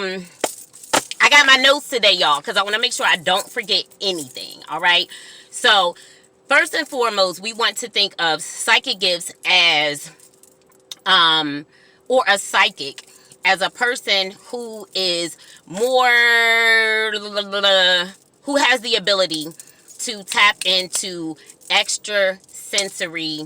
I got my notes today, y'all, because I want to make sure I don't forget anything. All right. So, first and foremost, we want to think of psychic gifts as, or a psychic as a person who is more, who has the ability to tap into extra sensory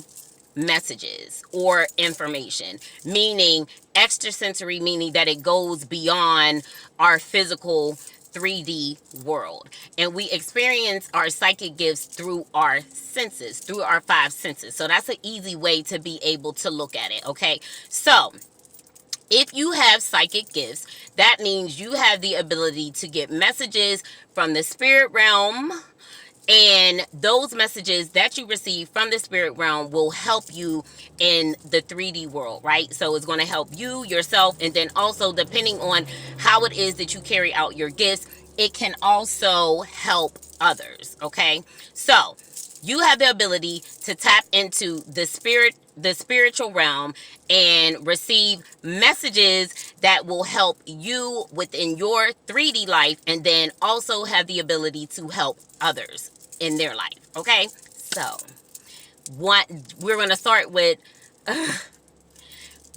messages or information, meaning extrasensory, meaning that it goes beyond our physical 3D world, and we experience our psychic gifts through our senses, through our five senses. So that's an easy way to be able to look at it. Okay, so if you have psychic gifts, that means you have the ability to get messages from the spirit realm, and those messages that you receive from the spirit realm will help you in the 3D world, right? So it's going to help you, yourself, and then also depending on how it is that you carry out your gifts, it can also help others, okay? So you have the ability to tap into the spiritual realm and receive messages that will help you within your 3D life, and then also have the ability to help others in their life. Okay, so what we're going to start with,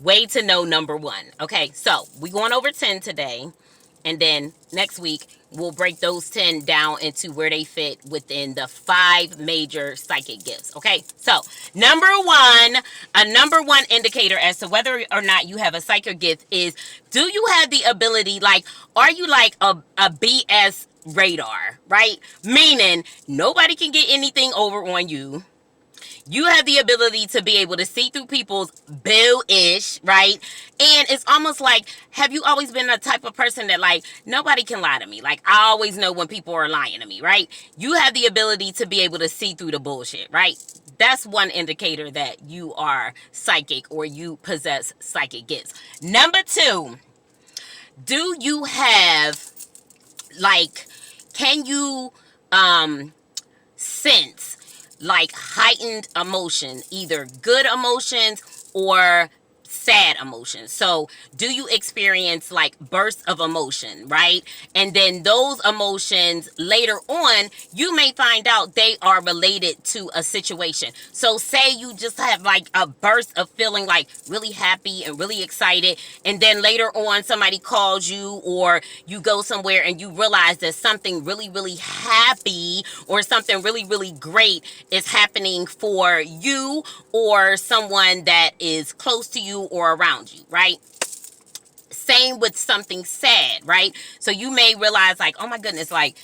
way to know number one. Okay, so we're going over 10 today, and then next week we'll break those 10 down into where they fit within the 5 major psychic gifts. Okay, so number one, a number one indicator as to whether or not you have a psychic gift is, do you have the ability, like, are you like a BS radar, right? Meaning nobody can get anything over on you. You have the ability to be able to see through people's bill-ish, right? And it's almost like, have you always been the type of person that, like, nobody can lie to me? Like, I always know when people are lying to me, right? You have the ability to be able to see through the bullshit, right? That's one indicator that you are psychic or you possess psychic gifts. Number two, do you have, like, can you sense like heightened emotion, either good emotions or sad emotions? So do you experience like bursts of emotion, right? And then those emotions later on, you may find out they are related to a situation. So say you just have like a burst of feeling like really happy and really excited, and then later on somebody calls you, or you go somewhere and you realize that something really, really happy or something really, really great is happening for you or someone that is close to you or around you, right? Same with something sad, right? So you may realize like, oh my goodness, like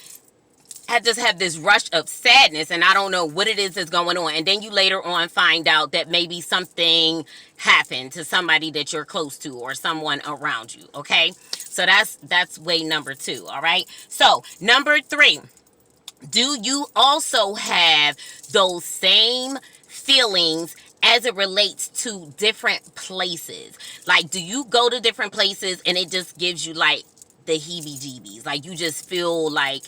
I just have this rush of sadness and I don't know what it is that's going on. And then you later on find out that maybe something happened to somebody that you're close to or someone around you, okay? So that's way number two, all right? So number three, do you also have those same feelings as it relates to different places? Like, do you go to different places and it just gives you like the heebie-jeebies? Like, you just feel like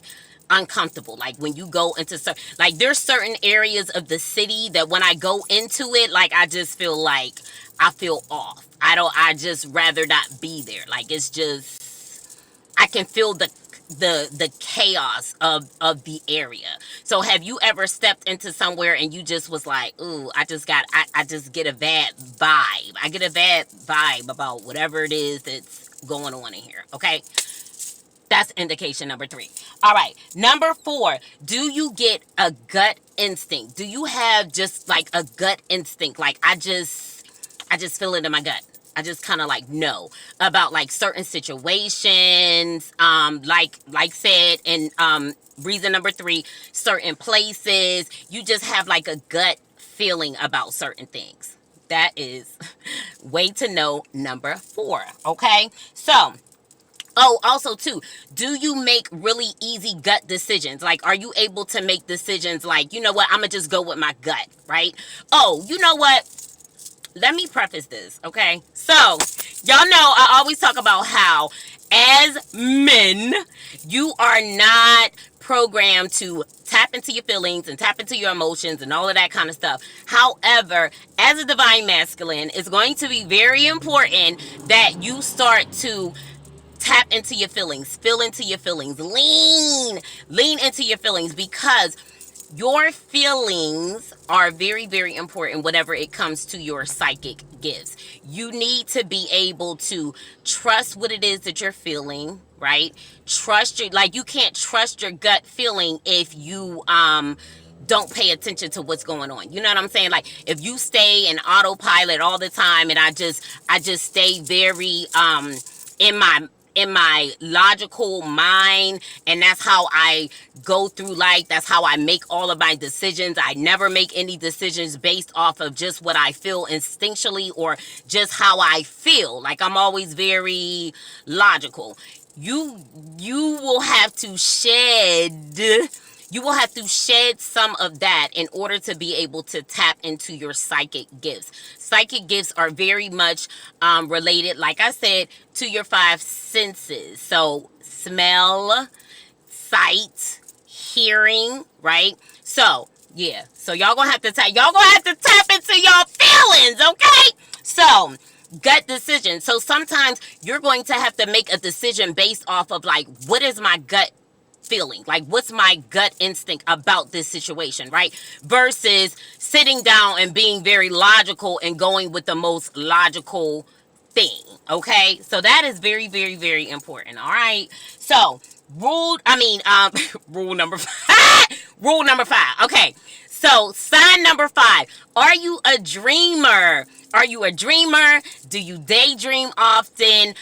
uncomfortable. Like when you go into like there's certain areas of the city that when I go into it, like I just feel like I feel off. I just rather not be there. Like it's just, I can feel the chaos of the area. So have you ever stepped into somewhere and you just was like, ooh, I just get a bad vibe. I get a bad vibe about whatever it is that's going on in here. Okay, that's indication number three. All right, number four, do you get a gut instinct? Do you have just like a gut instinct? Like I just feel it in my gut. I just kind of like know about like certain situations, like said, and reason number three, certain places. You just have like a gut feeling about certain things. That is way to know number four. Okay, so. Oh, also too, do you make really easy gut decisions? Like, are you able to make decisions like, you know what, I'm gonna just go with my gut, right? Oh, you know what? Let me preface this, okay? So, y'all know I always talk about how, as men, you are not programmed to tap into your feelings and tap into your emotions and all of that kind of stuff. However, as a divine masculine, it's going to be very important that you start to tap into your feelings, feel into your feelings, lean into your feelings, because your feelings are very, very important whenever it comes to your psychic gifts. You need to be able to trust what it is that you're feeling, right? Trust your, like, you can't trust your gut feeling if you don't pay attention to what's going on. You know what I'm saying? Like, if you stay in autopilot all the time, and I just stay very in my logical mind, and that's how I go through life, that's how I make all of my decisions. I never make any decisions based off of just what I feel instinctually or just how I feel. Like, I'm always very logical. You will have to shed some of that in order to be able to tap into your psychic gifts. Psychic gifts are very much related, like I said, to your five senses. So smell, sight, hearing, right? So yeah, so y'all gonna have to tap into your feelings, okay? So gut decision. So sometimes you're going to have to make a decision based off of, like, what is my gut feeling? Like, what's my gut instinct about this situation, right? Versus sitting down and being very logical and going with the most logical thing, okay? So that is very, very, very important, all right? So, rule number five, okay. So, sign number 5. Are you a dreamer? Are you a dreamer? Do you daydream often?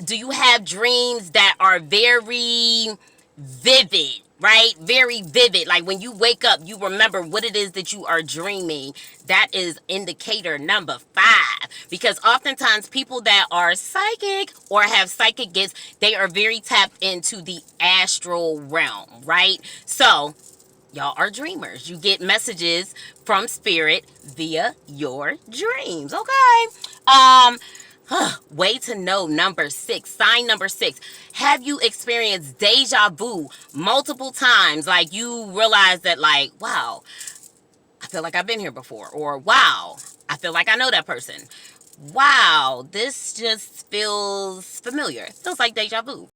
Do you have dreams that are very vivid, right? Very vivid. Like, when you wake up, you remember what it is that you are dreaming. That is indicator number 5. Because oftentimes people that are psychic or have psychic gifts, they are very tapped into the astral realm, right? So y'all are dreamers. You get messages from spirit via your dreams, okay? Way to know number 6. Sign number 6. Have you experienced deja vu multiple times? Like, you realize that, like, wow, I feel like I've been here before. Or, wow, I feel like I know that person. Wow, this just feels familiar. Feels like deja vu.